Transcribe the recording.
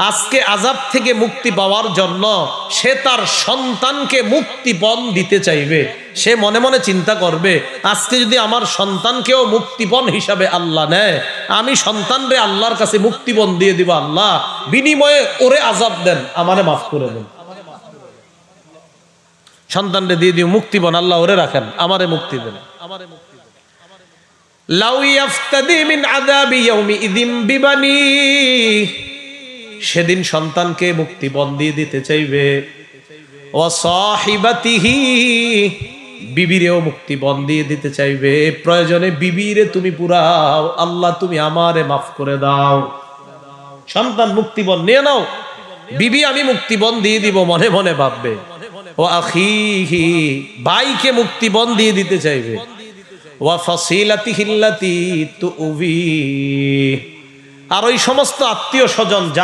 আজকে আযাব থেকে মুক্তি পাওয়ার জন্য সে তার সন্তানকে মুক্তিপণ দিতে চাইবে। সে মনে মনে চিন্তা করবে, আজকে যদি আমার সন্তানকেও মুক্তিপণ হিসাবে আল্লাহ নেয়, আমি সন্তানরে আল্লাহর কাছে মুক্তিপণ দিয়ে দিব, আল্লাহ বিনিময়ে ওরে আযাব দেন, আমারে মাফ করে দেন। সন্তানরে দিয়ে দিও মুক্তিপণ, আল্লাহ ওরে রাখেন, আমারে মুক্তি দেন। লাউ ইয়াফতাদি মিন আযাবি ইয়াউমিযিন বিবানি, সেদিন সন্তানকে মুক্তিপণ দিয়ে দিতে চাইবে। ওয়া সাহিবাতিহি, বিবিরেও মুক্তিপণ দিয়ে দিতে চাইবে। প্রয়োজনে বিবিরে তুমি পুরাও, আল্লাহ তুমি আমারে মাফ করে দাও। সন্তান মুক্তিপণ নিয়ে নাও, বিবি আমি মুক্তিপণ দিয়ে দিব, মনে মনে ভাববে। ওয়া আখিহি, ভাইকে মুক্তিপণ দিয়ে দিতে চাইবে। ওয়া ফাসিলাতিহিল্লাতি তুউবি, আর ওই সমস্ত আত্মীয় স্বজন